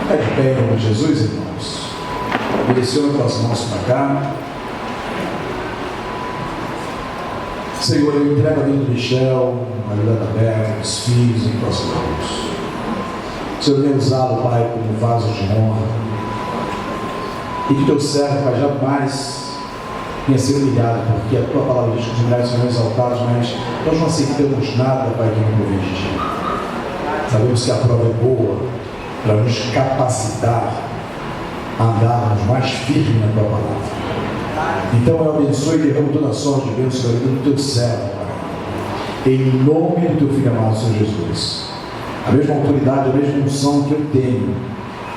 Fica de pé em nome de Jesus, irmãos. Direciona tuas mãos para cá. Senhor, eu entrego a vida do Michel, a vida da Bela, os filhos em tuas mãos. Senhor, venha usá-lo, Pai, como vaso de honra. E que teu servo, Pai, jamais venha ser humilhado, porque a tua palavra diz que os humilhados serão exaltados, mas nós não aceitamos nada, Pai, que não provém de ti. Sabemos que a prova é boa para nos capacitar a andarmos mais firme na tua palavra. Então eu abençoe e derramo toda a sorte de bênção na vida do teu servo, Pai. Em nome do teu filho amado, Senhor Jesus. A mesma autoridade, a mesma unção que eu tenho,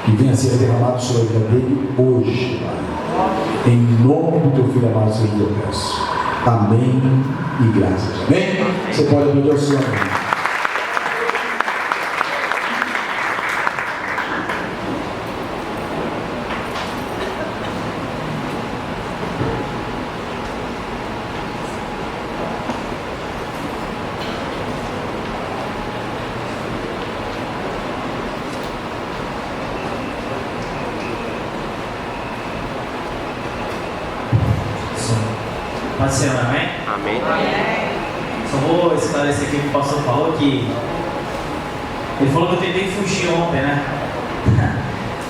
que venha a ser derramado sobre a vida dele hoje, Pai. Em nome do teu filho amado, Senhor Jesus, eu peço. Amém e graças. Amém? Você pode aplaudir o Senhor. Pode ser, amém? Amém. Só vou esclarecer aqui o que o pastor falou, que ele falou que eu tentei fugir ontem, né?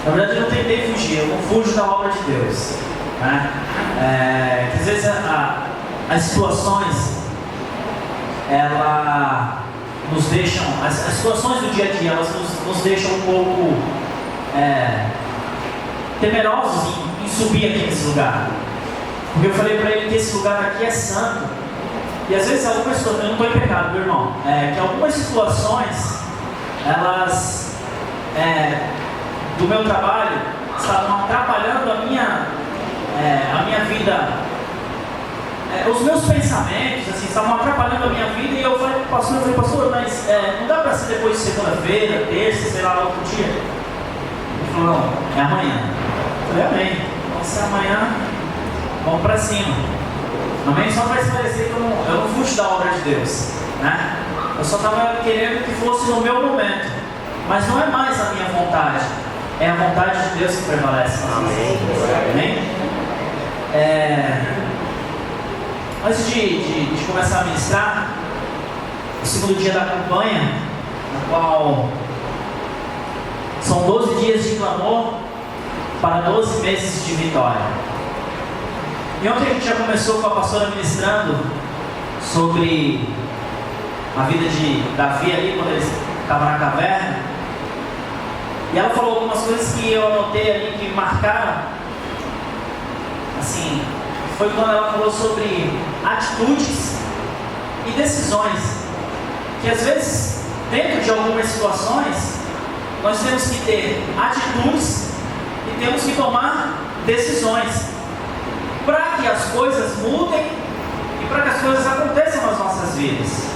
Na verdade eu não tentei fugir, eu não fujo da obra de Deus, né? Que às vezes as situações, ela nos deixam, as situações do dia a dia, elas nos deixam um pouco temerosos em subir aqui nesse lugar. Porque eu falei para ele que esse lugar aqui é santo. E às vezes algumas situações, eu não estou em pecado, meu irmão, que algumas situações, elas, do meu trabalho, estavam atrapalhando a minha vida, os meus pensamentos, assim, estavam atrapalhando a minha vida. E eu falei para o pastor, mas não dá para ser depois de segunda-feira, terça, sei lá, outro dia? Ele falou, não, é amanhã. Eu falei, amém, então se é amanhã, vamos para cima. Amém? Só para esclarecer que eu não fujo da obra de Deus, né? Eu só estava querendo que fosse no meu momento. Mas não é mais a minha vontade, é a vontade de Deus que prevalece. Amém. Amém? Antes de começar a ministrar, o segundo dia da campanha, na qual são 12 dias de clamor para 12 meses de vitória. E ontem a gente já começou com a pastora ministrando sobre a vida de Davi ali, quando ele estava na caverna. E ela falou algumas coisas que eu anotei ali, que marcaram. Assim, foi quando ela falou sobre atitudes e decisões. Que às vezes, dentro de algumas situações, nós temos que ter atitudes e temos que tomar decisões, para que as coisas mudem e para que as coisas aconteçam nas nossas vidas.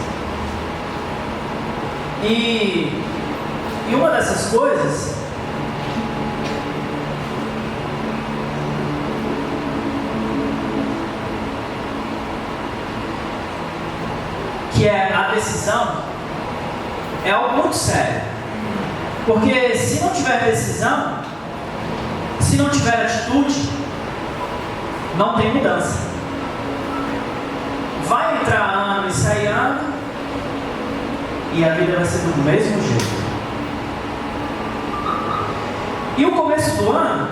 E uma dessas coisas que é a decisão, é algo muito sério. Porque se não tiver decisão, se não tiver atitude, não tem mudança. Vai entrar ano e sair ano, e a vida vai ser do mesmo jeito. E o começo do ano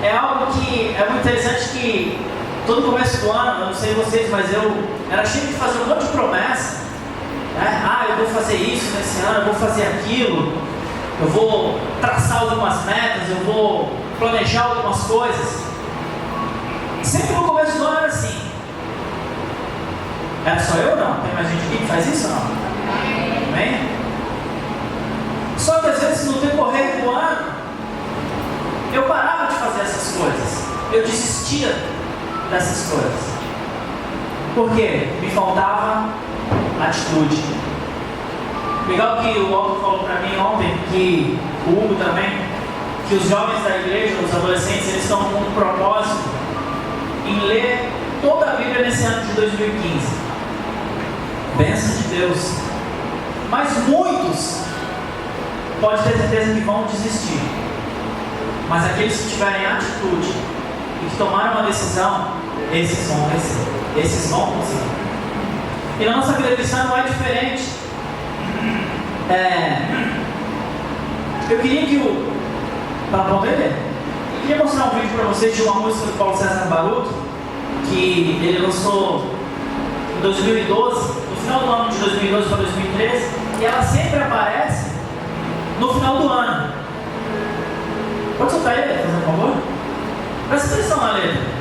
é algo que é muito interessante, que todo começo do ano, eu não sei vocês, mas eu era cheio de fazer um monte de promessa, né? Eu vou fazer isso nesse ano, eu vou fazer aquilo, eu vou traçar algumas metas, eu vou planejar algumas coisas. Sempre no começo do ano era assim. Era só eu ou não? Tem mais gente aqui que faz isso ou não? Amém? Só que às vezes no decorrer do ano, eu parava de fazer essas coisas. Eu desistia dessas coisas. Por quê? Me faltava atitude. Legal que o Hugo falou para mim ontem, que o Hugo também, que os jovens da igreja, os adolescentes, eles estão com um propósito em ler toda a Bíblia nesse ano de 2015. Bênção de Deus. Mas muitos pode ter certeza que vão desistir. Mas aqueles que tiverem atitude e que tomaram uma decisão, esses vão vencer, esses vão conseguir. E na nossa vida cristã não é diferente. Eu queria que para poder, eu queria mostrar um vídeo para vocês de uma música do Paulo César Baruch, que ele lançou em 2012, no final do ano de 2012 para 2013, e ela sempre aparece no final do ano. Pode soltar ele, por favor? Presta atenção na letra.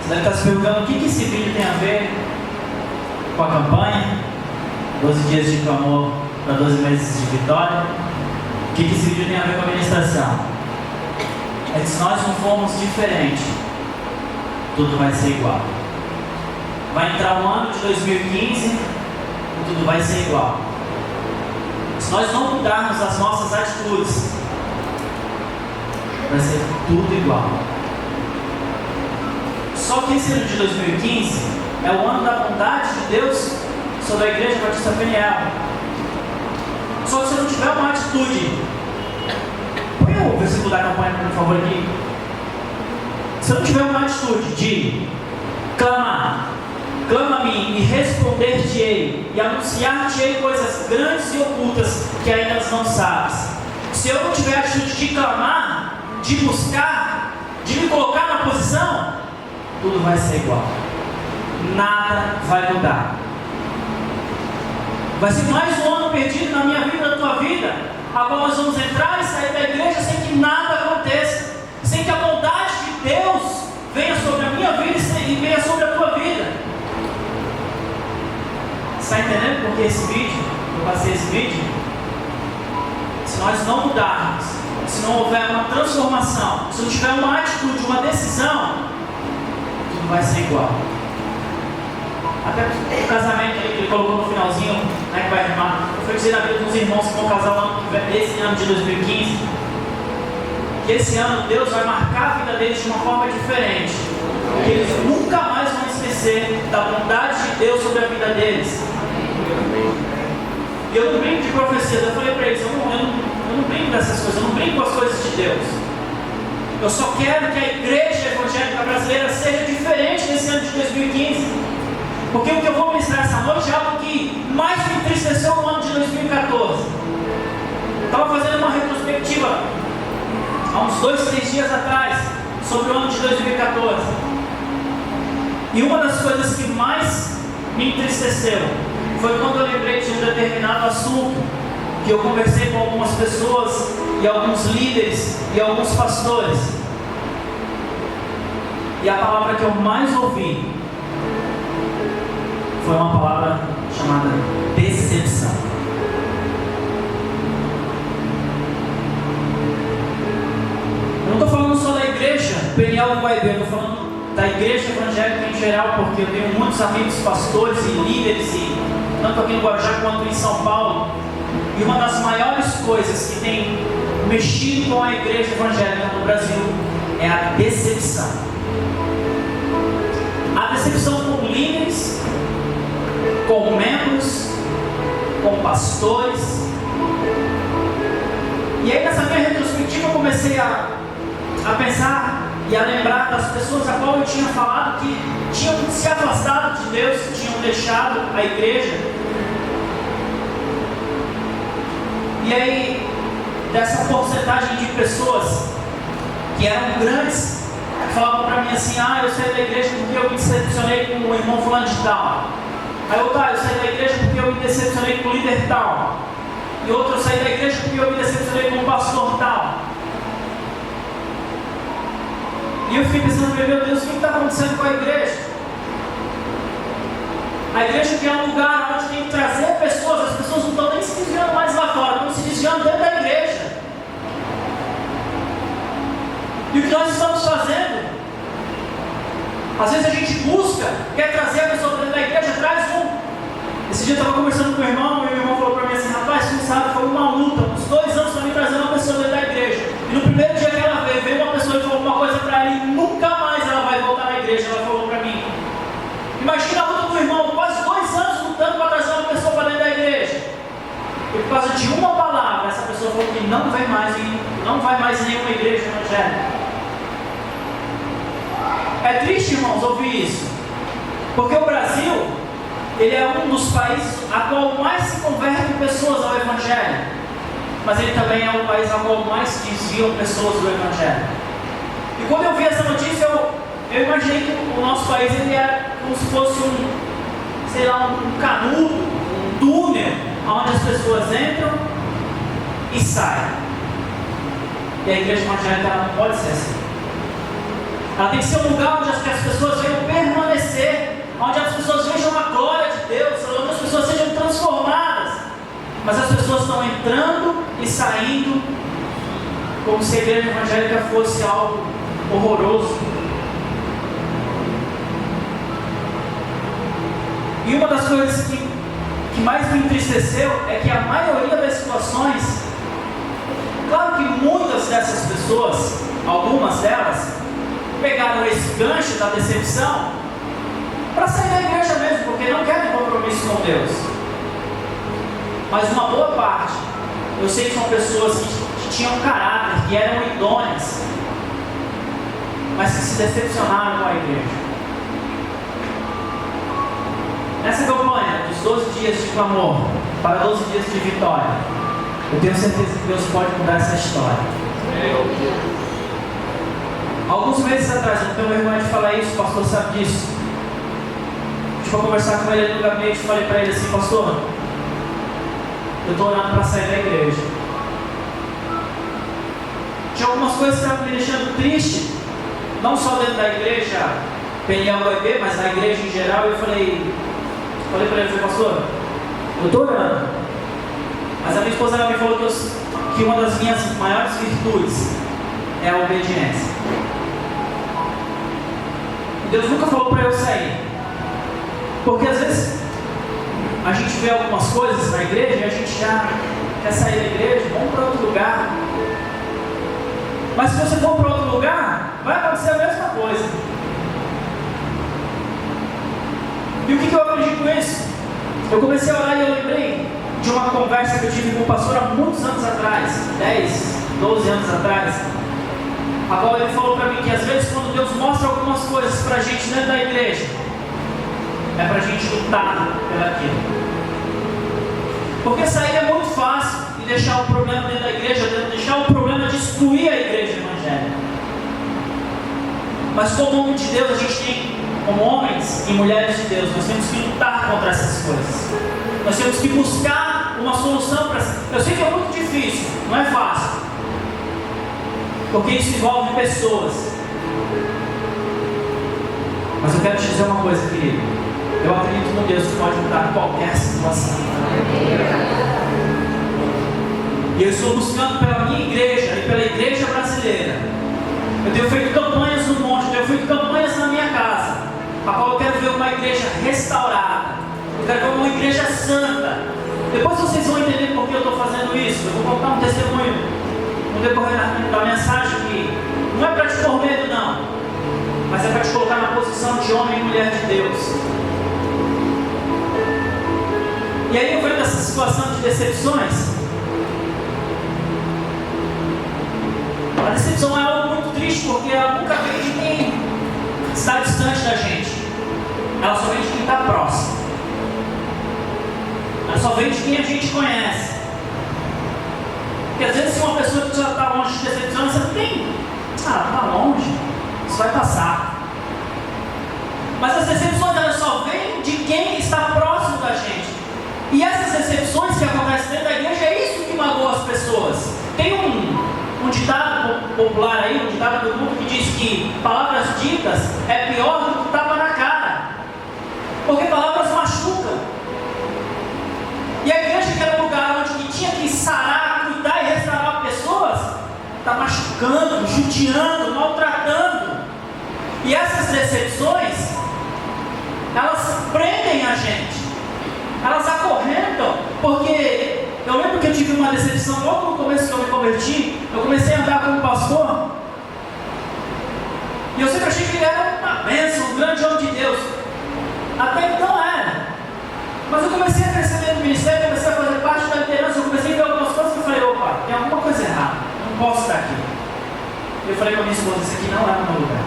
Você deve estar se perguntando o que esse vídeo tem a ver com a campanha 12 dias de clamor para 12 meses de vitória. O que esse vídeo tem a ver com a ministração? É que se nós não formos diferentes, tudo vai ser igual. Vai entrar o ano de 2015 e tudo vai ser igual. Se nós não mudarmos as nossas atitudes, vai ser tudo igual. Só que esse ano de 2015 é o ano da bondade de Deus sobre a Igreja Batista Peniel. Só que se eu não tiver uma atitude, põe o versículo da campanha, por favor, aqui. Se eu não tiver uma atitude de clamar, clama a mim e responder-te-ei e anunciar-te-ei coisas grandes e ocultas que ainda não sabes. Se eu não tiver a atitude de clamar, de buscar, de me colocar na posição, tudo vai ser igual. Nada vai mudar. Vai ser mais um ano perdido na minha vida e na tua vida, a qual nós vamos entrar e sair da igreja sem que nada aconteça, sem que a bondade de Deus venha sobre a minha vida e venha sobre a tua vida. Está entendendo por que esse vídeo? Eu passei esse vídeo? Se nós não mudarmos, se não houver uma transformação, se não tiver uma atitude, uma decisão, tudo vai ser igual. Até o casamento que ele colocou no finalzinho, né, que vai rimar. Eu fui dizer a vida dos irmãos que vão casar esse ano de 2015. que esse ano Deus vai marcar a vida deles de uma forma diferente. Que eles nunca mais vão esquecer da bondade de Deus sobre a vida deles. E eu não brinco de profecias, eu falei para eles, eu não brinco dessas coisas, eu não brinco com as coisas de Deus. Eu só quero que a igreja evangélica brasileira seja diferente nesse ano de 2015. Porque o que eu vou ministrar essa noite é algo que mais me entristeceu no ano de 2014. Estava fazendo uma retrospectiva há uns 2, 3 dias atrás sobre o ano de 2014. E uma das coisas que mais me entristeceu foi quando eu lembrei de um determinado assunto que eu conversei com algumas pessoas e alguns líderes e alguns pastores. E a palavra que eu mais ouvi foi uma palavra chamada decepção. Eu não estou falando só da igreja Peniel do Guaibê, eu estou falando da igreja evangélica em geral, porque eu tenho muitos amigos pastores e líderes, tanto aqui no Guarujá quanto em São Paulo. E uma das maiores coisas que tem mexido com a igreja evangélica no Brasil é a decepção. A decepção com líderes, com membros, com pastores. E aí nessa minha retrospectiva eu comecei a pensar e a lembrar das pessoas a qual eu tinha falado que tinham se afastado de Deus, que tinham deixado a igreja. E aí, dessa porcentagem de pessoas que eram grandes, falavam para mim assim: eu saí da igreja porque eu me decepcionei com o irmão fulano de tal. Aí eu saí da igreja porque eu me decepcionei com o líder tal. E outro, eu saí da igreja porque eu me decepcionei com o pastor tal. E eu fiquei pensando, meu Deus, o que está acontecendo com a igreja? A igreja que é um lugar onde tem que trazer pessoas, as pessoas não estão nem se desviando mais lá fora, estão se desviando dentro da igreja. E o que nós estamos fazendo? Às vezes a gente busca, quer trazer a pessoa para dentro da igreja, traz um. Esse dia eu estava conversando com o irmão, e o irmão falou para mim assim: rapaz, você não sabe, foi uma luta, uns 2 anos para mim trazer uma pessoa dentro da igreja. E no primeiro dia que ela veio uma pessoa e falou uma coisa para ela, e nunca mais ela vai voltar na igreja. Ela falou para mim. Imagina a luta do irmão, quase 2 anos lutando para trazer uma pessoa para dentro da igreja. E por causa de uma palavra, essa pessoa falou que não vem mais e não vai mais em nenhuma igreja evangélica. É triste, irmãos, ouvir isso. Porque o Brasil, ele é um dos países a qual mais se convertem pessoas ao Evangelho. Mas ele também é o país a qual mais desviam pessoas do Evangelho. E quando eu vi essa notícia, eu imaginei que o nosso país ele era como se fosse um canudo, um túnel, onde as pessoas entram e saem. E a igreja evangélica não pode ser assim. Ela tem que ser um lugar onde as pessoas venham permanecer, onde as pessoas vejam a glória de Deus, onde as pessoas sejam transformadas. Mas as pessoas estão entrando e saindo como se a igreja evangélica fosse algo horroroso. E uma das coisas que mais me entristeceu é que a maioria das situações, claro que muitas dessas pessoas, algumas delas, pegaram esse gancho da decepção para sair da igreja mesmo, porque não querem compromisso com Deus. Mas uma boa parte, eu sei que são pessoas que tinham caráter, que eram idôneas, mas que se decepcionaram com a igreja. Nessa campanha dos 12 dias de clamor para 12 dias de vitória, eu tenho certeza que Deus pode mudar essa história. Alguns meses atrás, eu tenho vergonha de falar isso, o pastor sabe disso. Eu fui conversar com ele no gabinete e falei para ele assim: pastor, eu estou orando para sair da igreja. Tinha algumas coisas que estavam me deixando triste, não só dentro da igreja Peniel Guaibê, mas na igreja em geral. Eu falei para ele, pastor, eu estou orando, mas a minha esposa ela me falou que uma das minhas maiores virtudes é a obediência. Deus nunca falou para eu sair, porque às vezes a gente vê algumas coisas na igreja e a gente já quer sair da igreja, vamos para outro lugar. Mas se você for para outro lugar, vai acontecer a mesma coisa. E o que eu aprendi com isso? Eu comecei a orar e eu lembrei de uma conversa que eu tive com o pastor há muitos anos atrás, 10, 12 anos atrás, a qual ele falou para mim que às vezes quando Deus mostra algumas coisas para a gente dentro da igreja, é para a gente lutar pelaquilo. Porque sair é muito fácil e deixar o problema dentro da igreja, deixar o problema de excluir a igreja evangélica. Mas como homem de Deus, a gente tem, como homens e mulheres de Deus, nós temos que lutar contra essas coisas. Nós temos que buscar uma solução para isso. Eu sei que é muito difícil, não é fácil. Porque isso envolve pessoas. Mas eu quero te dizer uma coisa, querido. Eu acredito no Deus que pode mudar qualquer situação. E eu estou buscando pela minha igreja e pela igreja brasileira. Eu tenho feito campanhas no monte, eu tenho feito campanhas na minha casa, a qual eu quero ver uma igreja restaurada. Eu quero ver uma igreja santa. Depois vocês vão entender por que eu estou fazendo isso. Eu vou contar um testemunho no decorrer da mensagem que não é para te pôr medo, não, mas é para te colocar na posição de homem e mulher de Deus. E aí eu vendo essa situação de decepções. A decepção é algo muito triste, porque ela nunca vem de quem está distante da gente. Ela só vem de quem está próximo. Ela só vem de quem a gente conhece. Porque às vezes se uma pessoa que já está longe de decepção, você não tem. Está longe, isso vai passar. Mas as decepções elas só vêm de quem está próximo da gente. E essas decepções que acontecem dentro da igreja, é isso que magoa as pessoas. Tem um ditado popular aí, um ditado do mundo que diz que palavras ditas é pior do que tapa na cara. Porque palavras machucam. E a igreja, que era um lugar onde que tinha que sarar, cuidar e restaurar pessoas, está machucando, judiando, maltratando. E essas decepções, elas prendem a gente. Elas acorrentam, porque eu lembro que eu tive uma decepção logo no começo que eu me converti. Eu comecei a andar com um pastor, e eu sempre achei que ele era uma bênção, um grande homem de Deus. Até então era. Mas eu comecei a crescer dentro do ministério, comecei a fazer parte da liderança, eu comecei a ver algumas coisas e eu falei, opa, tem alguma coisa errada, não posso estar aqui. Eu falei com a minha esposa, isso aqui não é o meu lugar.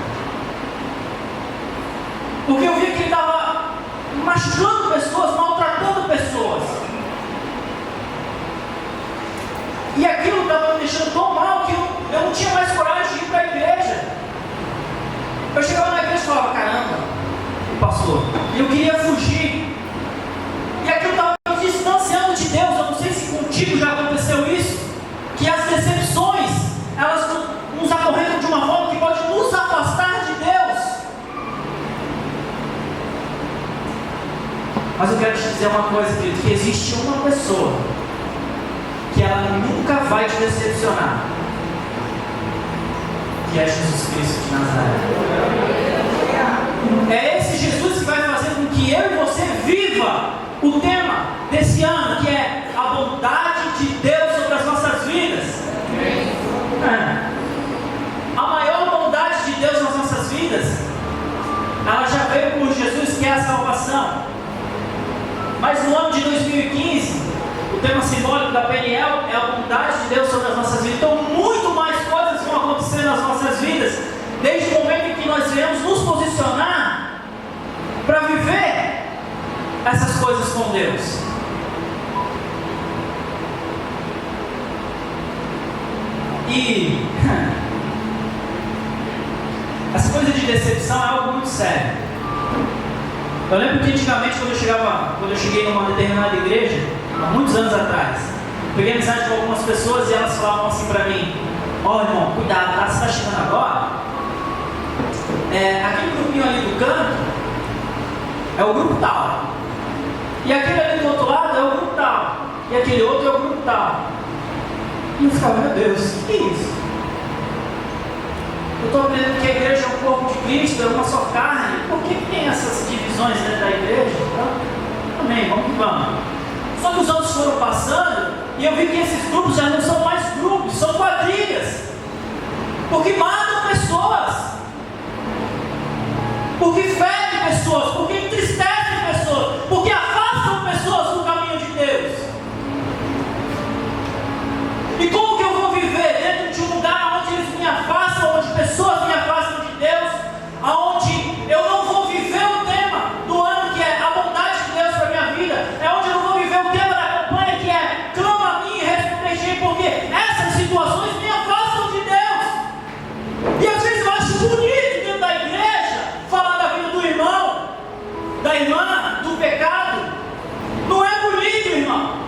Porque eu vi que ele estava machucando pessoas, maltratando pessoas. E aquilo estava me deixando tão mal que eu não tinha mais coragem de ir para a igreja. Eu chegava na igreja e falava, caramba, pastor, e eu queria fugir. E aquilo estava me distanciando de Deus. Eu não sei se contigo já aconteceu isso, que as decepções, elas nos acorrentam de uma forma que pode nos afastar de Deus. Mas eu quero te dizer uma coisa, querido, que existe uma pessoa que ela nunca vai te decepcionar, que é Jesus Cristo de Nazaré. É esse Jesus que vai fazer com que eu e você viva o tema desse ano, que é a bondade de Deus sobre as nossas vidas. A maior bondade de Deus nas nossas vidas, ela já veio por Jesus, que é a salvação. Mas no ano de 2015, o tema simbólico da PNL é a bondade de Deus sobre as nossas vidas. Então muito mais coisas vão acontecer nas nossas vidas, desde o momento em que nós viemos nos posicionar para viver essas coisas com Deus. E essa coisa de decepção é algo muito sério. Eu lembro que antigamente, quando eu cheguei numa determinada igreja, há muitos anos atrás, peguei amizade com algumas pessoas e elas falavam assim para mim, ó irmão, cuidado, tá? Você está chegando agora? Aquele grupinho ali do canto é o grupo tal. E aquele ali do outro lado é o grupo tal. E aquele outro é o grupo tal. E eu ficava, meu Deus, o que é isso? Eu estou aprendendo que a igreja é um corpo de Cristo, é uma só carne. Por que tem essas divisões dentro da igreja? Então, amém, vamos que vamos. Só que os anos foram passando e eu vi que esses grupos já não são mais grupos, são quadrilhas. porque matam pessoas, porque ferem pessoas, porque entristecem pessoas, porque afastam pessoas do caminho de Deus. E como que eu vou viver dentro de um lugar onde eles me afastam, onde pessoas me afastam de Deus, aonde eu não vou viver o tema do ano que é a bondade de Deus para a minha vida, é onde eu não vou viver o tema da campanha que é clama a mim e responderei, porque essas situações me afastam de Deus. E às vezes eu acho bonito dentro da igreja falar da vida do irmão, da irmã, do pecado. Não é bonito, irmão.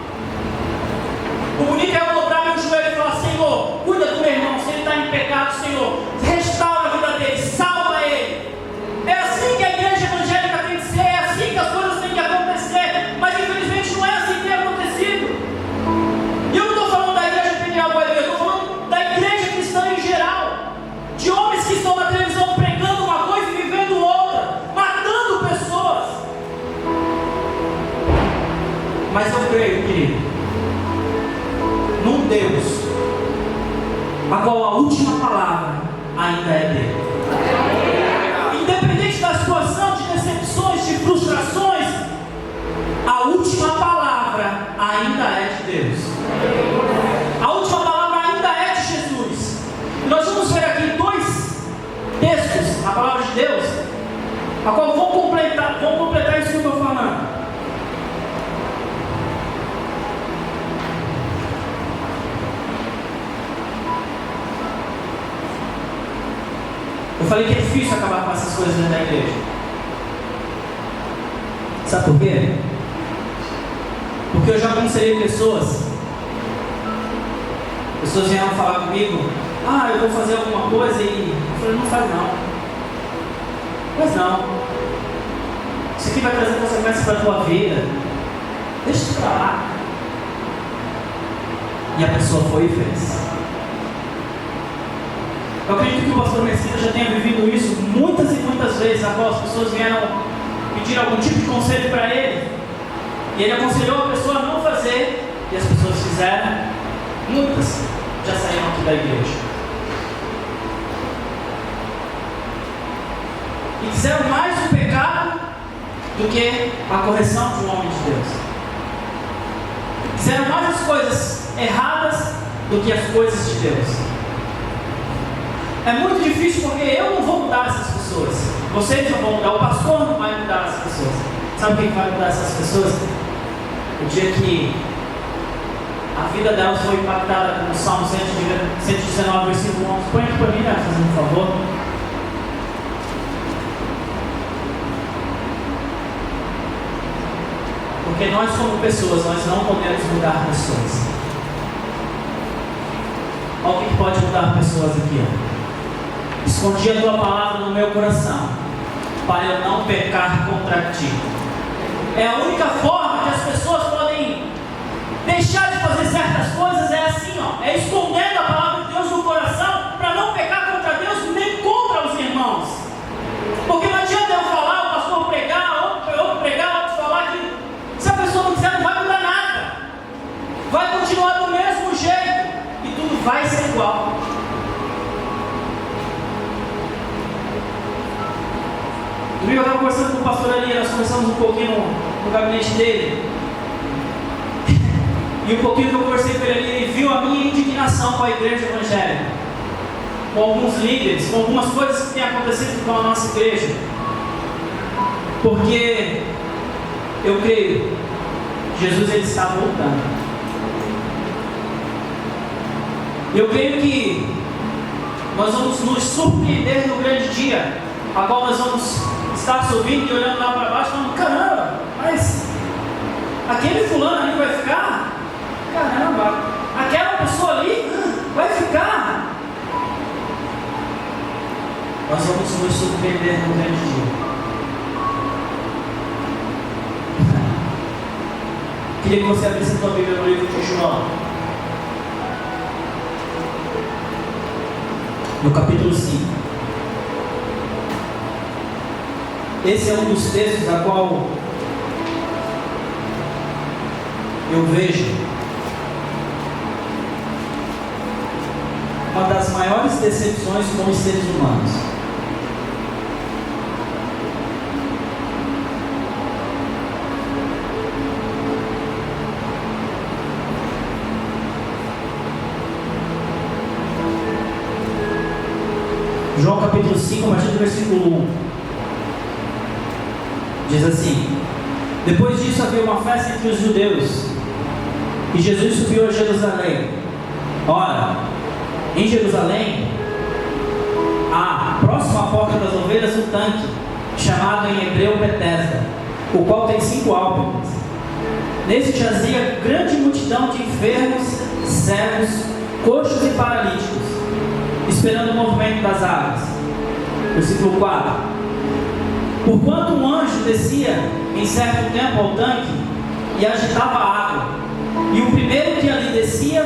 O bonito é eu dobrar meu joelho e falar: Senhor, cuida do meu irmão, se ele está em pecado, Senhor, restaura a vida dele, salva ele. É assim que a igreja evangélica tem que ser, é assim que as coisas têm que acontecer, mas infelizmente não é assim que tem acontecido. E eu não estou falando da igreja Peniel Guaíba, eu estou falando da igreja cristã em geral, de homens que estão na televisão pregando uma coisa e vivendo outra, matando pessoas. Mas eu creio, querido, num Deus a qual a última palavra ainda é dele. Independente da situação, de decepções, de frustrações, a última palavra ainda é de Deus. A última palavra ainda é de Jesus. E nós vamos ver aqui dois textos, a palavra de Deus, a qual vão completar isso que eu estou falando. Eu falei que é difícil acabar com essas coisas dentro da igreja. Sabe por quê? Porque eu já aconselhei pessoas vieram falar comigo: ah, eu vou fazer alguma coisa, e eu falei: não faz não. Mas não. Isso aqui vai trazer consequências para a tua vida. Deixa isso para lá. E a pessoa foi e fez. Eu acredito que o pastor Mesquita já tenha vivido isso muitas e muitas vezes, após as pessoas vieram pedir algum tipo de conselho para ele, e ele aconselhou a pessoa a não fazer, e as pessoas fizeram. Muitas já saíram aqui da igreja e quiseram mais o pecado do que a correção de um homem de Deus. Quiseram mais as coisas erradas do que as coisas de Deus. É muito difícil, porque eu não vou mudar essas pessoas. Vocês não vão mudar, o pastor não vai mudar essas pessoas. Sabe o que vai mudar essas pessoas? O dia que a vida delas foi impactada, como o Salmo 119, versículo 11. Põe aqui para mim, né, fazendo um favor. Porque nós, como pessoas, nós não podemos mudar pessoas. Olha o que pode mudar pessoas aqui, ó. Escondi a tua palavra no meu coração, para eu não pecar contra ti. É a única forma que as pessoas podem deixar de fazer certas coisas, é assim, ó, é escondendo a palavra de Deus no coração, para não pecar contra Deus nem contra os irmãos. Porque não adianta eu falar, o pastor pregar, outro pregar, outro falar, que se a pessoa não quiser, não vai mudar nada. Vai continuar do mesmo jeito e tudo vai ser igual. Domingo eu estava conversando com o pastor ali, nós conversamos um pouquinho no gabinete dele. E um pouquinho que eu conversei com ele ali, ele viu a minha indignação com a igreja evangélica, com alguns líderes, com algumas coisas que têm acontecido com a nossa igreja. Porque eu creio que Jesus ele está voltando. Eu creio que nós vamos nos surpreender no grande dia, a qual nós vamos estar subindo e olhando lá para baixo, falando: caramba, mas aquele fulano ali vai ficar? Caramba, aquela pessoa ali vai ficar? Nós vamos nos surpreender no grande dia. Queria que você abrisse a tua Bíblia no livro de João, no capítulo 5. Esse é um dos textos a qual eu vejo uma das maiores decepções com os seres humanos. João capítulo 5, a partir do versículo 1, diz assim: depois disso havia uma festa entre os judeus, e Jesus subiu a Jerusalém. Ora, em Jerusalém, há, próximo à porta das ovelhas, um tanque, chamado em hebreu Betesda, o qual tem 5 álpegos. Nesse jazia grande multidão de enfermos, cegos, coxos e paralíticos, esperando o movimento das águas. Versículo 4: porquanto um anjo descia em certo tempo ao tanque e agitava a água, e o primeiro que ali descia,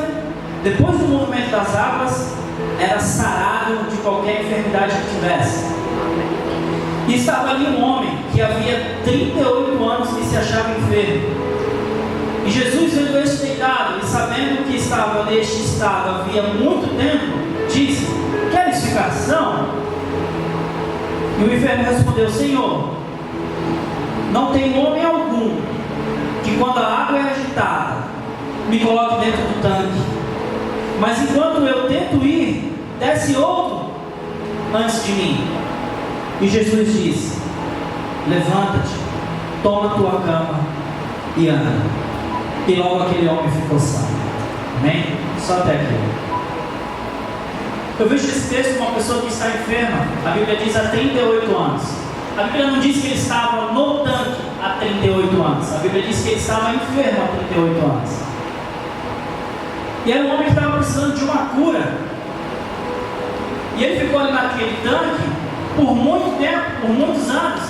depois do movimento das águas, era sarado de qualquer enfermidade que tivesse. E estava ali um homem que havia 38 anos que se achava enfermo. E Jesus, vendo este deitado e sabendo que estava neste estado havia muito tempo, disse: queres ficar são? E o enfermo respondeu: Senhor, não tem homem algum que, quando a água é agitada, me coloque dentro do tanque, mas enquanto eu tento ir, desce outro antes de mim. E Jesus disse: levanta-te, toma tua cama e anda. E logo aquele homem ficou são. Amém? Só até aqui. Eu vejo esse texto de uma pessoa que está enferma. A Bíblia diz há 38 anos. A Bíblia não diz que ele estava no tanque há 38 anos. A Bíblia diz que ele estava enfermo há 38 anos. E era um homem que estava precisando de uma cura. E ele ficou ali naquele tanque por muito tempo, por muitos anos,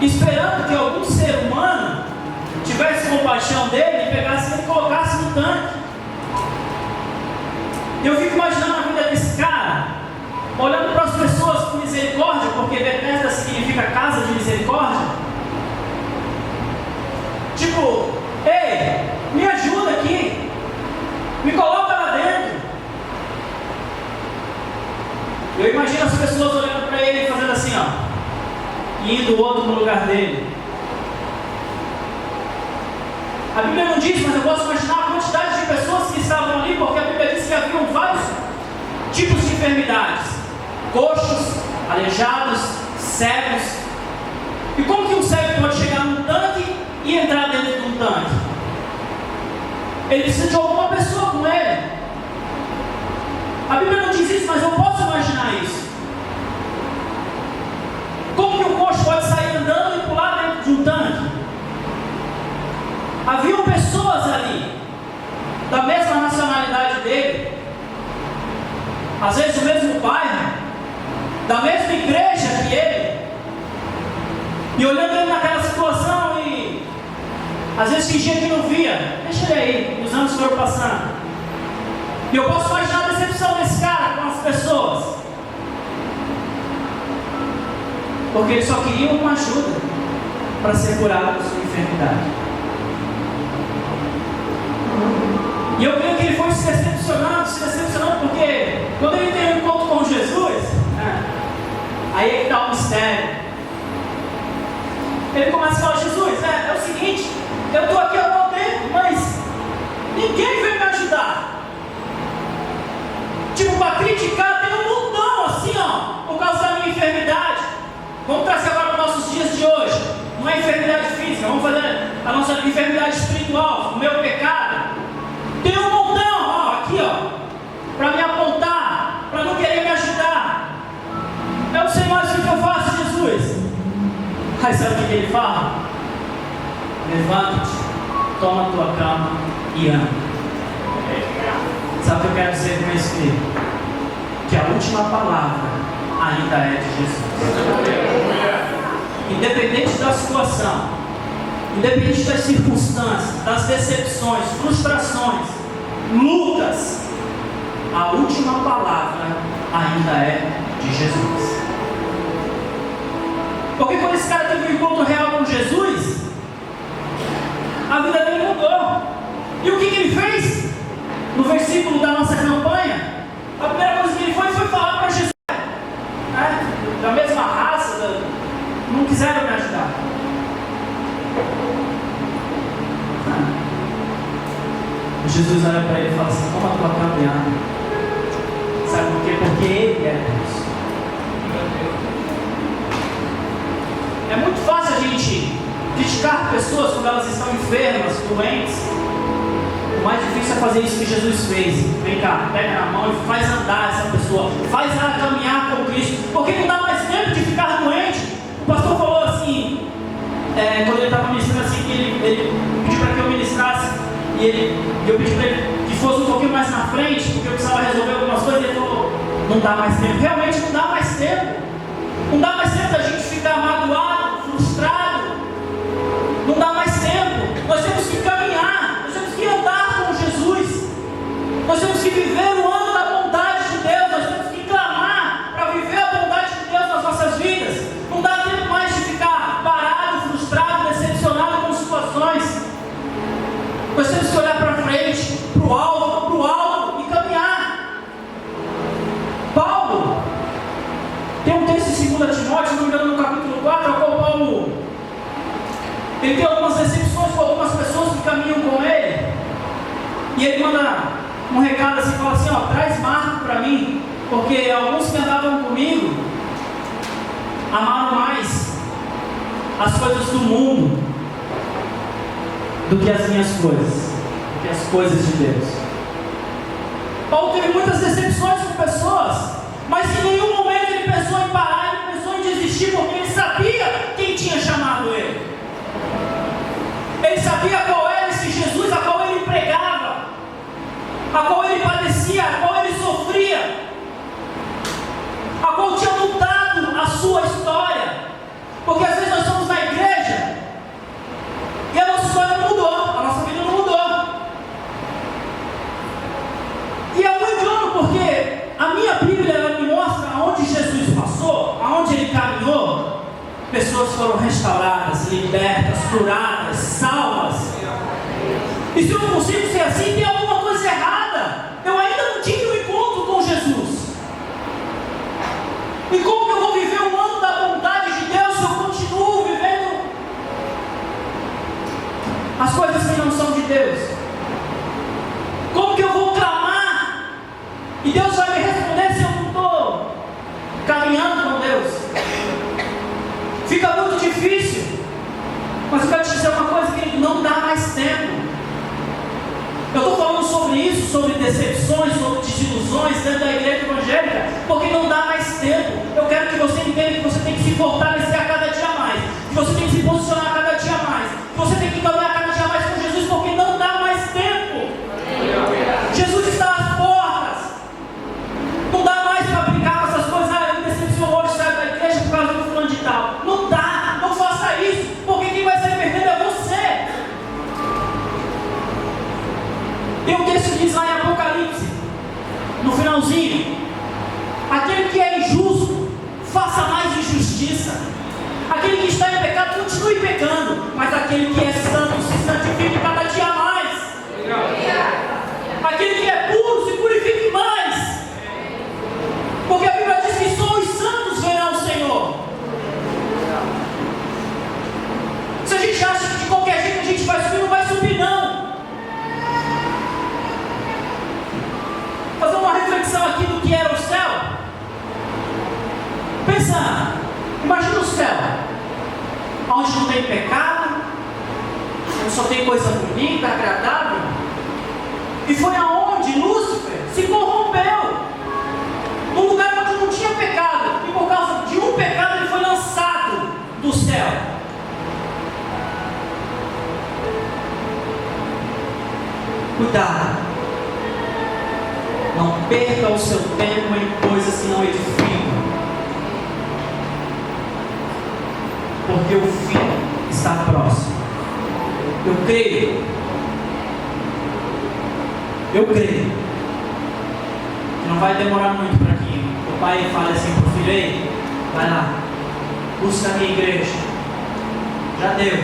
esperando que algum ser humano tivesse compaixão dele e pegasse ele e colocasse no tanque. Eu fico imaginando a vida desse cara, olhando para as pessoas com misericórdia, porque Betesda significa casa de misericórdia. Tipo, ei, me ajuda aqui, me coloca lá dentro. Eu imagino as pessoas olhando para ele e fazendo assim, ó, e indo o outro no lugar dele. A Bíblia não diz, mas eu posso imaginar a quantidade de pessoas que estavam ali, porque a Bíblia diz que haviam vários tipos de enfermidades: coxos, aleijados, cegos. E como que um cego pode chegar num tanque e entrar dentro de um tanque? Ele precisa de alguma pessoa com ele. A Bíblia não diz isso, mas eu posso imaginar isso. Como que um coxo pode sair andando e pular dentro de um tanque? Haviam pessoas ali, da mesma nacionalidade dele, às vezes do mesmo bairro, da mesma igreja que ele, e olhando ele naquela situação e às vezes fingia que não via. Deixa ele aí, e os anos foram passando. E eu posso imaginar a decepção desse cara com as pessoas, porque ele só queria uma ajuda para ser curado da sua enfermidade. E eu creio que ele foi se decepcionando, porque quando ele tem um encontro com Jesus, aí é que está o mistério. Ele começa a falar: Jesus, é o seguinte, eu estou aqui há muito tempo, mas ninguém veio me ajudar. Tipo, para criticar, tem um montão assim, ó, por causa da minha enfermidade. Vamos trazer agora para os nossos dias de hoje. Não é enfermidade física, vamos fazer a nossa enfermidade espiritual, o meu pecado. Tem um montão, ó, aqui, ó, para me apontar, para não querer me ajudar. Eu não sei mais o que eu faço, Jesus. Aí sabe o que ele fala? Levanta-te, toma a tua cama e anda. Sabe o que eu quero dizer com isso, querido? Que a última palavra ainda é de Jesus. Independente da situação, independente das circunstâncias, das decepções, frustrações, lutas, a última palavra ainda é de Jesus. Porque quando esse cara teve um encontro real com Jesus, a vida dele mudou. E o que ele fez? No versículo da nossa campanha, a primeira coisa que Jesus olha para ele e fala assim: toma a tua caminhada. Sabe por quê? Porque Ele é Deus. É muito fácil a gente criticar pessoas quando elas estão enfermas, doentes. O mais difícil é fazer isso que Jesus fez. Vem cá, pega na mão e faz andar essa pessoa, faz ela caminhar com Cristo, porque não dá mais tempo de ficar doente. O pastor falou assim, quando ele estava ministrando assim, que ele pediu para que eu ministrasse, e eu pedi para ele que fosse um pouquinho mais na frente, porque eu precisava resolver algumas coisas, e ele falou: não dá mais tempo. Realmente não dá mais tempo. Não dá mais tempo da gente ficar magoado, frustrado. Não dá mais tempo. Nós temos que caminhar, nós temos que andar com Jesus, nós temos que viver o ano da bondade de Deus, nós temos que clamar para viver a bondade de Deus nas nossas vidas. Não dá tempo mais de ficar parado, frustrado, decepcionado com situações. Nós temos que olhar para frente, para o alto e caminhar. Paulo tem um texto em 2 Timóteo, se não me engano, no capítulo 4, ao qual Paulo ele tem algumas decepções com algumas pessoas que caminham com ele, e ele manda um recado assim, fala assim: ó, traz Marco para mim, porque alguns que andavam comigo amaram mais as coisas do mundo do que as minhas coisas, do que as coisas de Deus. Paulo teve muitas decepções com pessoas, mas em nenhum momento ele pensou em parar, ele pensou em desistir, porque ele sabia quem tinha chamado ele. Ele sabia qual era esse Jesus a qual ele pregava, a qual ele padecia, a qual ele sofria, a qual tinha mudado a sua história. Porque às vezes nós estamos na igreja e a nossa história não mudou, a nossa vida não mudou. E é um engano, porque a minha Bíblia ela me mostra aonde Jesus passou, aonde ele caminhou. Pessoas foram restauradas, libertas, curadas, salvas. E se eu não consigo ser assim, tem alguma coisa errada. Eu ainda não tive um encontro com Jesus. E como que eu vou viver um ano da bondade de Deus se eu continuo vivendo as coisas que não são de Deus? Como que eu vou clamar e Deus vai me responder se eu não estou caminhando com Deus? Fica muito difícil. Mas eu quero te dizer uma coisa, que não dá mais tempo. Eu estou falando sobre isso, sobre decepções, sobre desilusões dentro da igreja evangélica, porque não dá mais tempo. Eu quero que você entenda que você tem que se fortalecer a cada dia mais, que você tem que se posicionar a cada dia mais, que você tem que caminhar a cada dia mais com Jesus, porque não dá mais tempo. Jesus está às portas. Não dá mais para brincar com essas coisas. Ah, eu me decepcionou de sair da igreja por causa do fulano de tal. Não dá, não faça isso, porque quem vai sair perdendo é você. Tem um texto que diz lá em Apocalipse, no finalzinho: aquele que é injusto, faça mais injustiça. Aquele que está em pecado, continue pecando. Mas aquele que é santo, se santifique cada dia mais. Aquele que é puro, se purifique mais. Porque a Bíblia diz que só os santos verão o Senhor. Se a gente acha que de qualquer jeito a gente vai subir, não vai subir não. Fazer uma reflexão aqui do que era o céu. Pensa, imagina o céu, onde não tem pecado, onde só tem coisa bonita, agradável. E foi aonde Lúcifer se corrompeu, num lugar onde não tinha pecado, e por causa de um pecado ele foi lançado do céu. Cuidado, não perca o seu tempo em coisas que não edificam, porque o fim está próximo. Eu creio que não vai demorar muito para que o pai fale assim para o filho: ei, vai lá, busca a minha igreja. Já deu.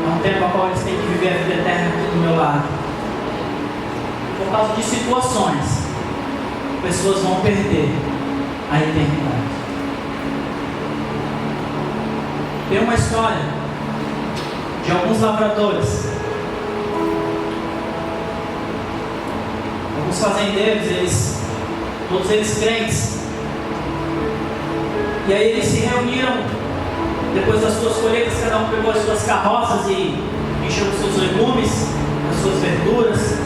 É um tempo a qual eles têm que viver a vida eterna aqui do meu lado. Por causa de situações, pessoas vão perder a eternidade. Tem uma história de alguns lavradores alguns fazendeiros, todos eles crentes. E aí eles se reuniram, depois das suas colheitas, cada um pegou as suas carroças e encheu os seus legumes, as suas verduras,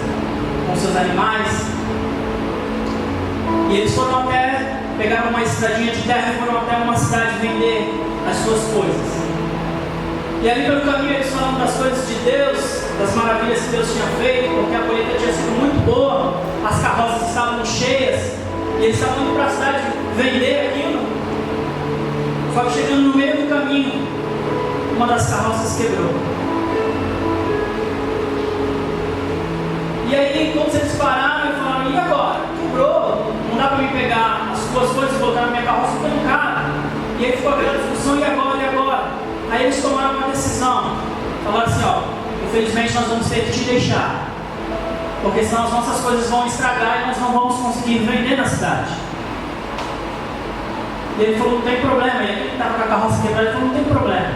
com os seus animais. E eles pegaram uma estradinha de terra e foram até uma cidade vender as suas coisas. E ali pelo caminho eles falaram das coisas de Deus, das maravilhas que Deus tinha feito, porque a colheita tinha sido muito boa, as carroças estavam cheias, e eles estavam indo para a cidade vender aquilo. Só que chegando no meio do caminho, uma das carroças quebrou. E aí todos eles pararam e falaram: e agora? Quebrou, não dá para me pegar as suas coisas e botar na minha carroça, foi um cara. E aí ficou aquela discussão: e agora? E agora? Aí eles tomaram uma decisão, falaram assim: ó, infelizmente nós vamos ter que te deixar, porque senão as nossas coisas vão estragar e nós não vamos conseguir vender na cidade. E ele falou: não tem problema. E ele estava com a carroça quebrada, ele falou: não tem problema,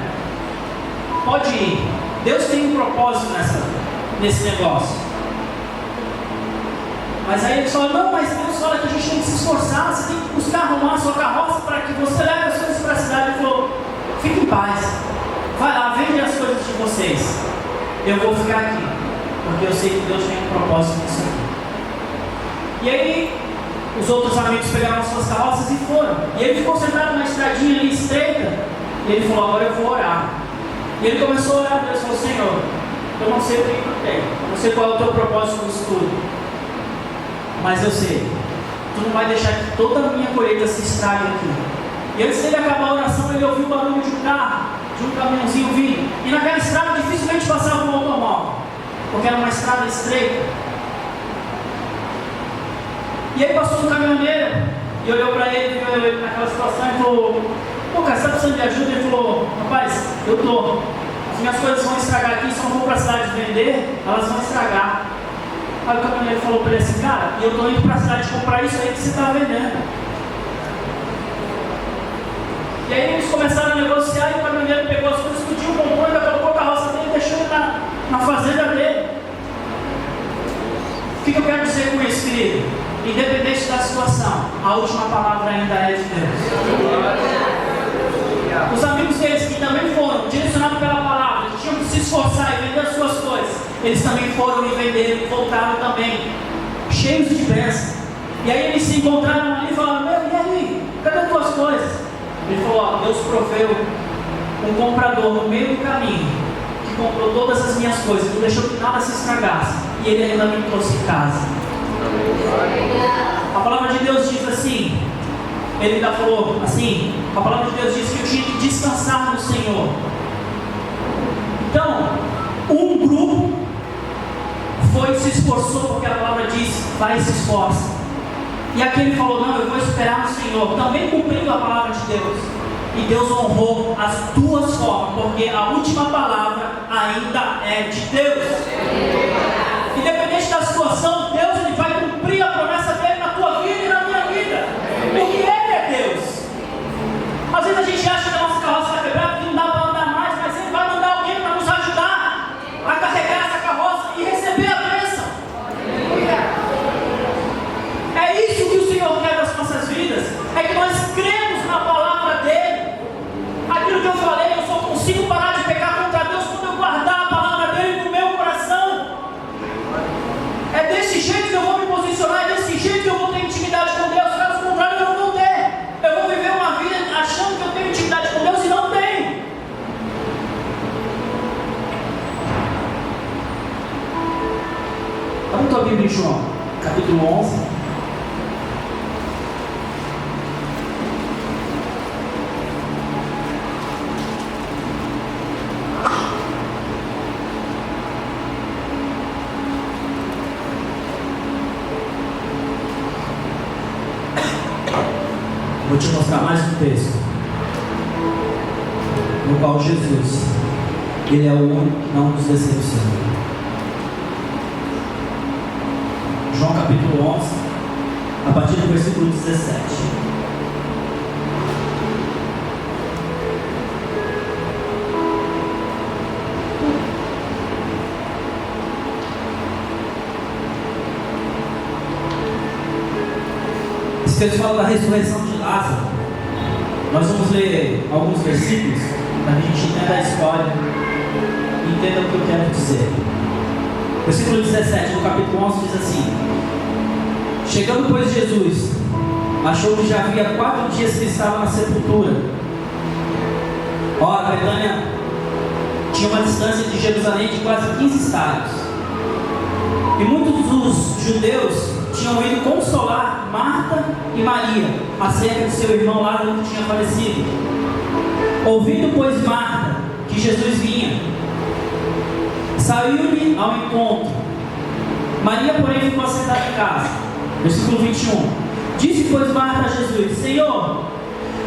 pode ir, Deus tem um propósito nesse negócio. Mas aí eles falaram: não, mas Deus fala que a gente tem que se esforçar, você tem que buscar arrumar a sua carroça para que você leve as coisas para a cidade. Ele falou: fique em paz, vai lá, vende as coisas de vocês, eu vou ficar aqui, porque eu sei que Deus tem um propósito nisso aqui. E aí os outros amigos pegaram as suas carroças e foram. E ele ficou sentado na estradinha ali estreita, e ele falou: agora eu vou orar. E ele começou a orar a Deus e falou: Senhor, eu não sei o que eu tenho, eu não sei qual é o teu propósito nisso tudo, mas eu sei, tu não vai deixar que toda a minha colheita se estrague aqui. E antes dele acabar a oração, ele ouviu o barulho de um carro, de um caminhãozinho vindo. E naquela estrada dificilmente passava um automóvel, porque era uma estrada estreita. E aí passou um caminhoneiro e olhou para ele, viu ele naquela situação e falou: pô, cara, você está precisando de ajuda? Ele falou: rapaz, eu estou. As minhas coisas vão estragar aqui, se eu não for para a cidade vender, elas vão estragar. Aí o caminhoneiro falou para ele assim: cara, eu estou indo para a cidade comprar isso aí que você está vendendo. E aí eles começaram a negociar e o caminhoneiro pegou as coisas, discutiu, comprou, ainda colocou a carroça dele e deixou ele na fazenda dele. O que eu quero dizer com isso, querido? Independente da situação, a última palavra ainda é de Deus. Os amigos deles que também foram direcionados pela palavra, que tinham que se esforçar e vender as suas coisas, eles também foram e venderam e voltaram também, cheios de bênção. E aí eles se encontraram ali e falaram: meu, e aí? Cadê as tuas coisas? Ele falou: ó, Deus proveu um comprador no meio do caminho, que comprou todas as minhas coisas, não deixou que nada se estragasse, e ele ainda me trouxe em casa. A palavra de Deus diz assim, ele ainda falou assim, a palavra de Deus diz que eu tinha que descansar no Senhor. Então, um grupo foi e se esforçou, porque a palavra diz: vai e se esforça. E aquele falou: não, eu vou esperar no Senhor, também cumprindo a palavra de Deus. E Deus honrou as duas formas, porque a última palavra ainda é de Deus. Independente da situação, Deus ele vai cumprir a promessa dele na tua vida e na minha vida, porque Ele é Deus. Às vezes a gente acha que a nossa carroça está quebrada, que não dá para andar mais, mas Ele vai mandar alguém para nos ajudar a carregar essa carroça e receber a bênção. É isso que o Senhor quer das nossas vidas, é que nós cremos na palavra dEle. Aquilo que eu falei, eu só consigo parar de pecar contra Deus quando eu guardar a palavra dEle no meu coração. É desse jeito que eu vou me posicionar, é desse jeito que eu vou ter intimidade com Deus. Caso contrário, eu não vou ter. Eu vou viver uma vida achando que eu tenho intimidade com Deus e não tenho. Abre tua Bíblia em João, capítulo 11. Vou te mostrar mais um texto, no qual Jesus, Ele é o único que não nos decepciona. João capítulo 11, a partir do versículo 17. Esse texto fala da ressurreição de Lázaro. Nós vamos ler alguns versículos para que a gente entenda a história e entenda o que eu quero dizer. Versículo 17 do capítulo 11 diz assim: chegando, pois, Jesus, achou que já havia 4 dias que ele estava na sepultura. Ora, Betânia tinha uma distância de Jerusalém de quase 15 estádios. E muitos dos judeus tinham ido consolar Marta e Maria acerca de seu irmão Lázaro que tinha falecido. Ouvindo, pois, Marta que Jesus vinha, saiu-lhe ao encontro. Maria, porém, ficou sentada em casa. Versículo 21. Disse, pois, Marta a Jesus: Senhor,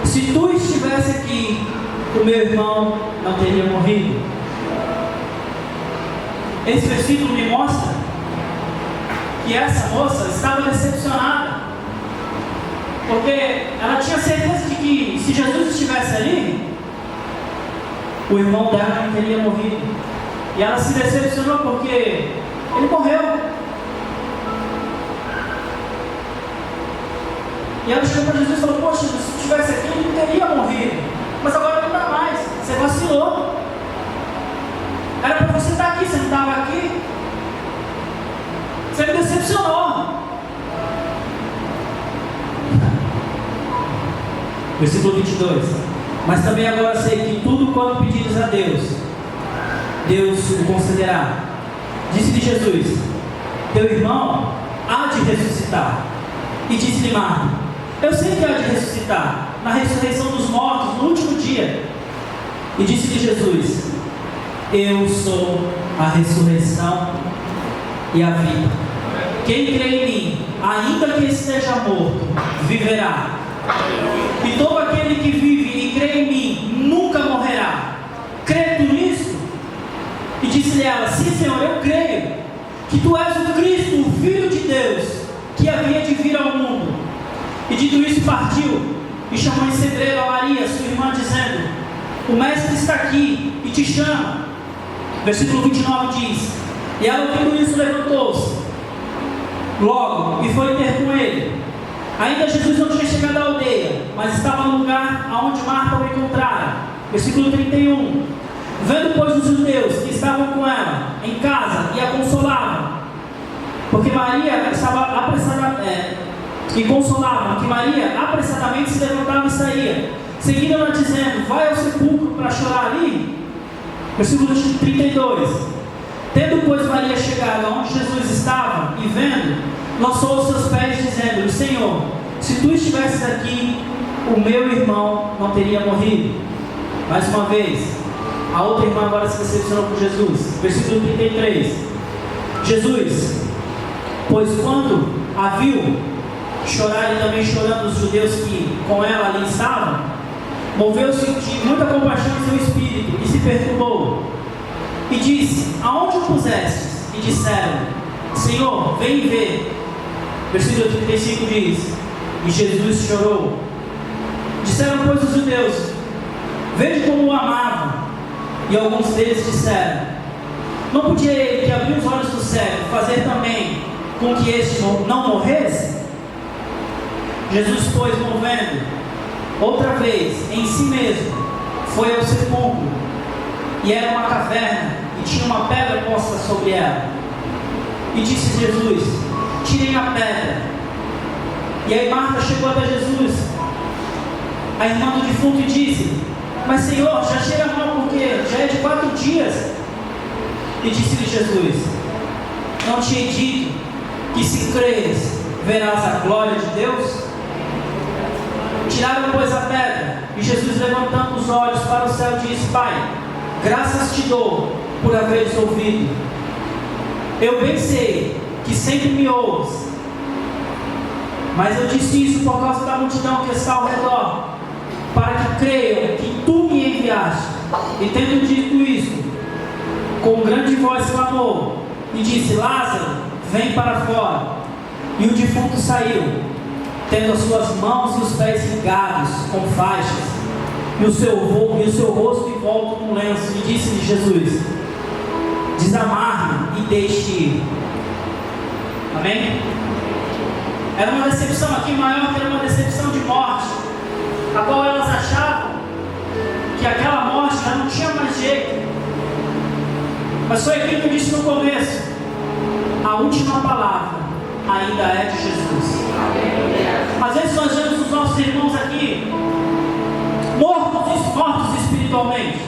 se tu estivesse aqui, o meu irmão não teria morrido. Esse versículo me mostra que essa moça estava decepcionada, porque ela tinha certeza de que se Jesus estivesse ali, o irmão dela não teria morrido. E ela se decepcionou porque ele morreu. E ela chegou para Jesus e falou: poxa, se estivesse aqui, ele não teria morrido, mas agora não dá mais, você vacilou. Era para você estar aqui, você não estava aqui. Você me decepcionou. Versículo 22. Mas também agora sei que tudo quanto pedires a Deus, Deus o concederá. Disse-lhe Jesus: teu irmão há de ressuscitar. E disse-lhe Marta: eu sei que há de ressuscitar na ressurreição dos mortos no último dia. E disse-lhe Jesus: eu sou a ressurreição e a vida. Quem crê em mim, ainda que esteja morto, viverá. E todo aquele que vive e crê em mim nunca morrerá. Crê tu nisso? E disse-lhe ela: sim, Senhor, eu creio que tu és o Cristo, o Filho de Deus, que havia de vir ao mundo. E dito isso, partiu e chamou em segredo a Maria, sua irmã, dizendo: o mestre está aqui e te chama. Versículo 29 diz: e ela, ouvindo isso, levantou-se logo e foi ter com ele. Ainda Jesus não tinha chegado à aldeia, mas estava no lugar aonde Marta o encontrara. Versículo 31. Vendo, pois, os judeus que estavam com ela em casa e a consolavam, porque Maria estava apressadamente, e consolavam, que Maria apressadamente se levantava e saía, seguindo-a dizendo: vai ao sepulcro para chorar ali. Versículo 32. Tendo, pois, Maria chegado aonde Jesus estava, e vendo, lançou os seus pés, dizendo-lhe: Senhor, se tu estivesses aqui, o meu irmão não teria morrido. Mais uma vez, a outra irmã agora se decepcionou com Jesus. Versículo 33. Jesus, pois quando a viu chorar, e também chorando os judeus que com ela ali estavam, moveu-se de muita compaixão em seu espírito e se perturbou. E disse: aonde o pusestes? E disseram: Senhor, vem ver. Versículo 35 diz: e Jesus chorou. Disseram, pois, os judeus: veja como o amavam. E alguns deles disseram: não podia ele, que abriu os olhos do cego, fazer também com que este não morresse? Jesus, pois, movendo outra vez em si mesmo, foi ao sepulcro. E era uma caverna, e tinha uma pedra posta sobre ela. E disse Jesus: tirem a pedra. E aí Marta chegou até Jesus, a irmã do defunto, e disse: mas Senhor, já cheira mal, porque já é de 4 dias. E disse-lhe Jesus: não te hei dito que se creres, verás a glória de Deus? Tiraram, pois, a pedra. E Jesus, levantando os olhos para o céu, disse: Pai, graças te dou por haveres ouvido. Eu bem sei que sempre me ouves, mas eu disse isso por causa da multidão que está ao redor, para que creiam que tu me enviaste. E tendo dito isso, com grande voz clamou e disse: Lázaro, vem para fora. E o defunto saiu, tendo as suas mãos e os pés ligados com faixas, e o seu rosto envolto com lenço. E disse-lhe Jesus: desamarre e deixe ir. Amém? Era uma decepção aqui maior, que era uma decepção de morte, a qual elas achavam que aquela morte já não tinha mais jeito. Mas foi aquilo que eu disse no começo: a última palavra ainda é de Jesus. Às vezes nós vemos os nossos irmãos aqui mortos espiritualmente,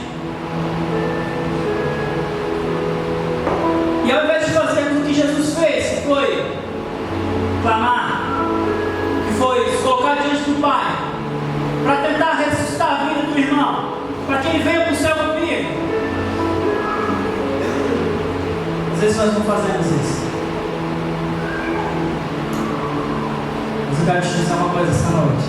e ao invés de fazermos o que Jesus fez, que foi clamar, que foi se colocar diante do Pai, para tentar ressuscitar a vida do irmão, para que ele venha para o céu comigo, às vezes nós não fazemos isso. Mas eu quero te dizer uma coisa essa noite: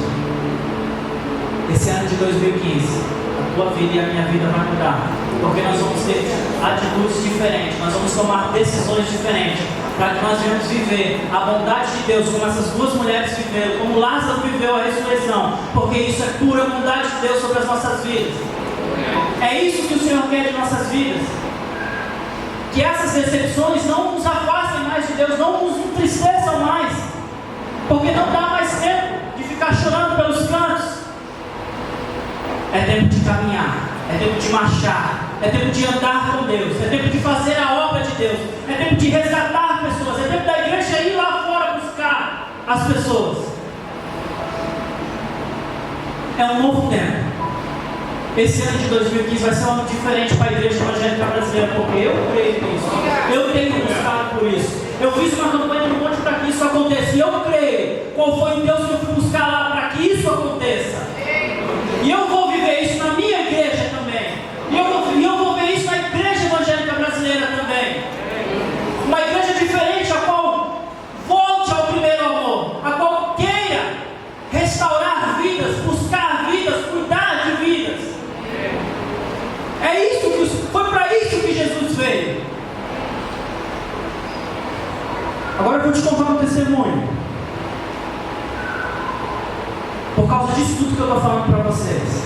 esse ano de 2015, a tua vida e a minha vida vai mudar, porque nós vamos ter atitudes diferentes, nós vamos tomar decisões diferentes, para que nós venhamos viver a bondade de Deus, como essas duas mulheres viveram, como Lázaro viveu a ressurreição, porque isso é pura bondade de Deus sobre as nossas vidas. É isso que o Senhor quer de nossas vidas. Que essas decepções não nos afastem mais de Deus, não nos entristeçam mais, porque não dá mais tempo de ficar chorando pelos cantos. É tempo de caminhar, é tempo de marchar, é tempo de andar com Deus, é tempo de fazer a obra de Deus, é tempo de resgatar pessoas, é tempo da igreja ir lá fora buscar as pessoas. É um novo tempo. Esse ano de 2015 vai ser um ano diferente para a igreja evangélica brasileira, porque eu creio nisso, eu tenho buscado por isso. Eu fiz uma campanha no monte para que isso aconteça, e eu creio. Qual foi o Deus que eu fui buscar lá para que isso aconteça? E eu vou viver isso na minha igreja também. E eu vou ver isso na igreja evangélica brasileira também. Uma igreja diferente, a qual volte ao primeiro amor, a qual queira restaurar vidas, buscar vidas, cuidar de vidas. É isso foi para isso que Jesus veio. Agora eu vou te contar um testemunho. Por causa disso tudo que eu estou falando para vocês,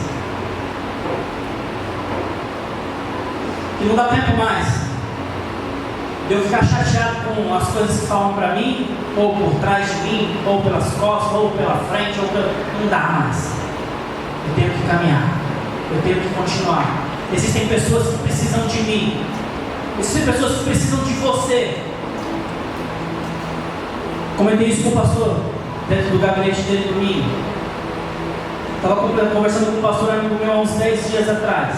que não dá tempo mais de eu ficar chateado com as coisas que falam para mim, ou por trás de mim, ou pelas costas, ou pela frente, não dá mais. Eu tenho que caminhar, eu tenho que continuar. Existem pessoas que precisam de mim, existem pessoas que precisam de você. Comentei isso com o pastor dentro do gabinete dele domingo. Estava conversando com um pastor amigo meu há uns 10 dias atrás.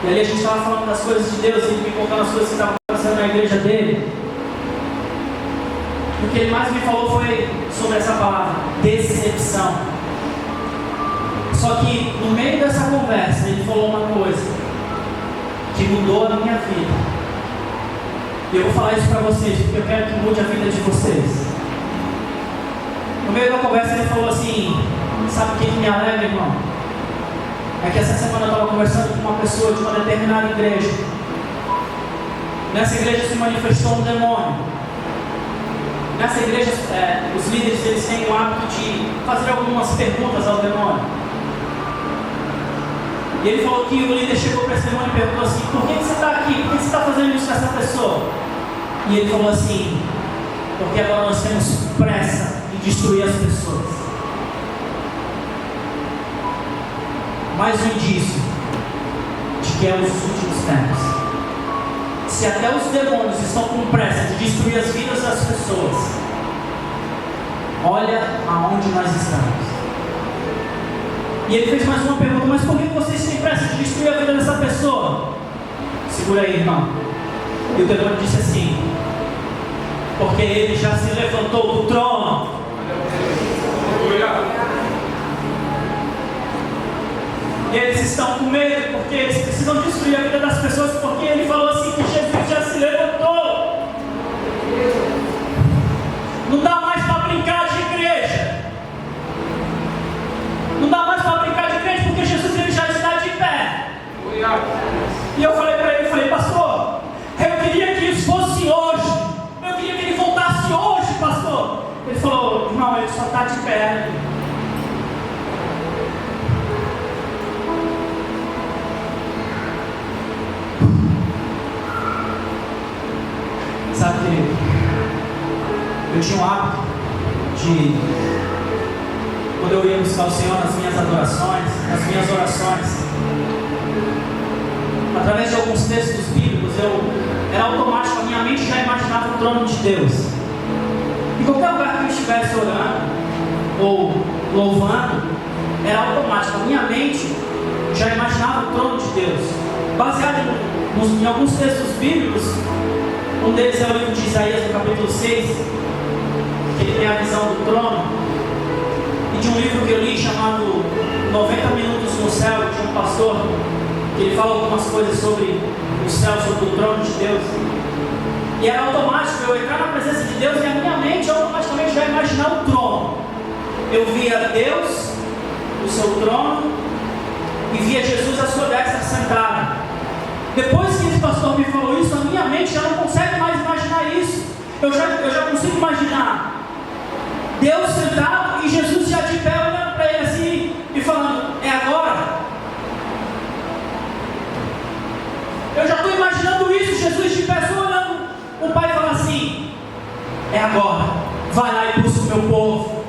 E ali a gente estava falando das coisas de Deus, ele me contando as coisas que estavam acontecendo na igreja dele. O que ele mais me falou foi sobre essa palavra, decepção. Só que no meio dessa conversa ele falou uma coisa que mudou a minha vida. E eu vou falar isso para vocês, porque eu quero que mude a vida de vocês. No meio da conversa ele falou assim: sabe o que me alegra, irmão? É que essa semana eu estava conversando com uma pessoa de uma determinada igreja. Nessa igreja se manifestou um demônio. Nessa igreja, os líderes eles têm o hábito de fazer algumas perguntas ao demônio. E ele falou que o líder chegou para esse demônio e perguntou assim: por que você está aqui? Por que você está fazendo isso com essa pessoa? E ele falou assim: porque agora nós temos pressa em destruir as pessoas. Mais um indício de que é os últimos tempos. Se até os demônios estão com pressa de destruir as vidas das pessoas, olha aonde nós estamos. E ele fez mais uma pergunta: mas por que vocês têm pressa de destruir a vida dessa pessoa? Segura aí, irmão. E o demônio disse assim: porque ele já se levantou do trono. E eles estão com medo porque eles precisam destruir a vida das pessoas, porque ele falou assim que Jesus já se levantou. Não dá mais para brincar de igreja. Não dá mais para brincar de igreja, porque Jesus ele já está de pé. E eu falei para ele, falei: pastor, eu queria que isso fosse hoje. Eu queria que ele voltasse hoje, pastor. Ele falou: irmão, ele só está de pé. Sabe, querido, eu tinha um hábito quando eu ia buscar o Senhor nas minhas adorações, nas minhas orações, através de alguns textos bíblicos, era automático, a minha mente já imaginava o trono de Deus. Em qualquer lugar que eu estivesse orando ou louvando, era automático, a minha mente já imaginava o trono de Deus. Baseado em alguns textos bíblicos, um deles é o livro de Isaías, no capítulo 6, que ele tem a visão do trono, e de um livro que eu li chamado 90 Minutos no Céu, de um pastor, que ele fala algumas coisas sobre o céu, sobre o trono de Deus. E era automático eu entrar na presença de Deus e a minha mente automaticamente já imaginar o trono. Eu via Deus, o seu trono, e via Jesus à sua destra sentado. Depois que esse pastor me falou isso, a minha mente já não consegue mais imaginar isso. Eu já consigo imaginar Deus sentado e Jesus já de pé olhando para ele assim e falando: é agora? Eu já estou imaginando isso, Jesus de pé só olhando o Pai fala assim: é agora, vai lá e busca o meu povo.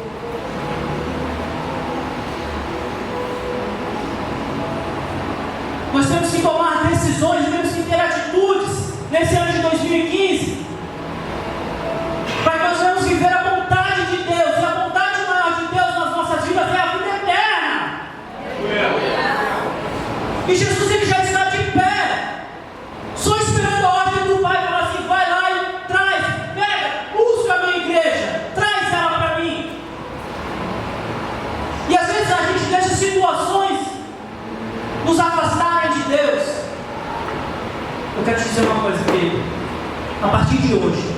Nós temos que tomar decisões, temos que ter atitudes nesse ano de 2015, para que nós venhamos viver a vontade de Deus, e a vontade maior de Deus nas nossas vidas é a vida eterna. E Jesus ele já está de pé, só esperando a ordem do Pai, falar assim: vai lá e traz, pega, busca a minha igreja, traz ela para mim. E às vezes a gente deixa situações nos afastarem de Deus. Eu quero te dizer uma coisa, querido. A partir de hoje,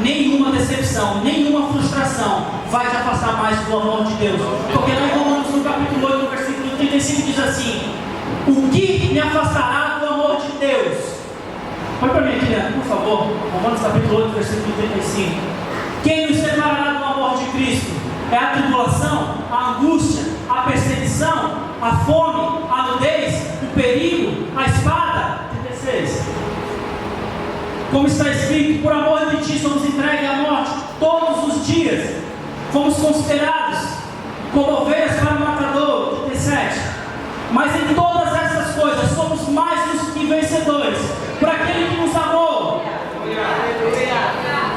nenhuma decepção, nenhuma frustração vai te afastar mais do amor de Deus. Porque lá em Romanos, no capítulo 8, no versículo 35, diz assim: o que me afastará do amor de Deus? Olha para mim aqui, né? Por favor. Romanos capítulo 8, versículo 35. Quem nos separará do amor de Cristo? É a tribulação, a angústia, a perseguição, a fome, a nudez, o perigo, a espada. 36. Como está escrito: por amor de ti somos entregues à morte todos os dias, fomos considerados como ovelhas para o matador. 37. Mas em todas essas coisas somos mais do que vencedores por aquele que nos amou.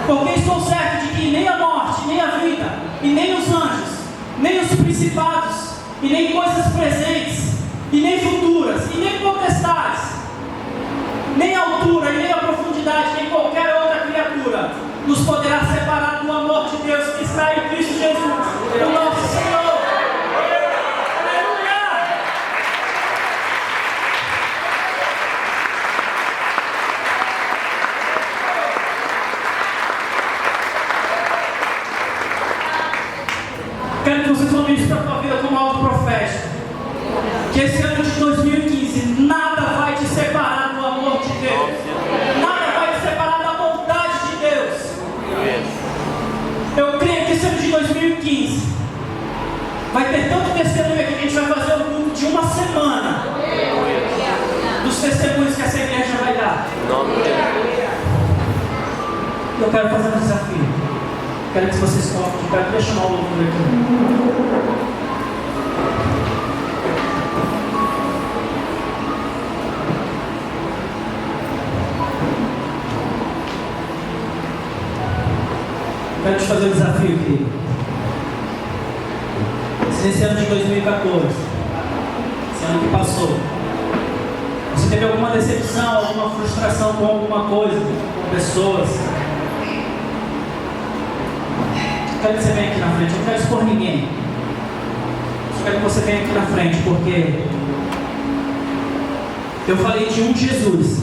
Porque estou certo de que nem a morte, nem a vida, e nem os anjos, nem os principados, e nem coisas presentes, e nem futuras, e nem potestades, nem a altura, e nem a profundidade, nem qualquer outra criatura nos poderá separar do amor de Deus que está em Cristo Jesus, o nosso Senhor. Quero que você tome isso para a tua vida como algo profético. Que esse ano de 2015 nada vai te separar do amor de Deus. Nada vai te separar da vontade de Deus. Eu creio que esse ano de 2015 vai ter tanto testemunho aqui que a gente vai fazer um culto de uma semana dos testemunhos que essa igreja vai dar. Eu quero fazer um desafio. Quero que vocês coloquem de pé. Deixa eu chamar o louvor aqui. Quero te fazer um desafio, querido. Se nesse ano de 2014, esse ano que passou, você teve alguma decepção, alguma frustração com alguma coisa, com pessoas, quero que você venha aqui na frente. Eu não quero expor ninguém. Só quero que você venha aqui na frente, porque eu falei de um Jesus